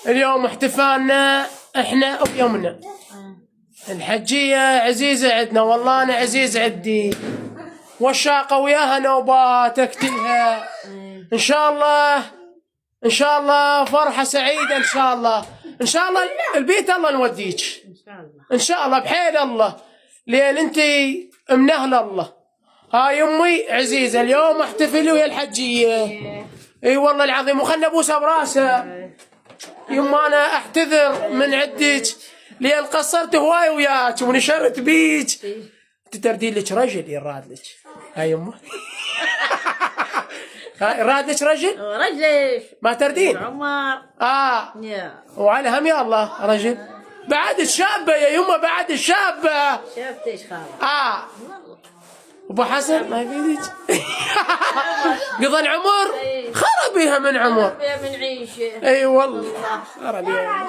اليوم احتفالنا احنا ويومنا. الحجية عزيزة عندنا، والله انا عزيز عندي، والشاقة وياها نوبات اكتلها. ان شاء الله ان شاء الله فرحة سعيدة ان شاء الله. ان شاء الله البيت الله نوديك ان شاء الله بحيل الله، لان انتي من اهل الله. هاي امي عزيزة اليوم احتفل ويا الحجية. اي والله العظيم، وخلنا ابوسها براسها. يما انا اعتذر من عندك لان قصرت هواي وياك ونشرت بيك. انت تردين لك رجل يراد لك. هاي يما راد لك رجل؟ رجليش ما تردين؟ عمر. وعلى هم يا الله رجل. بعد الشابة يا يما، بعد الشابة. شفتيش خالد؟ ابو حسن ما يفيدك. قضى العمر خرب بيها من عمر. من عيشه. اي والله خرب بيها.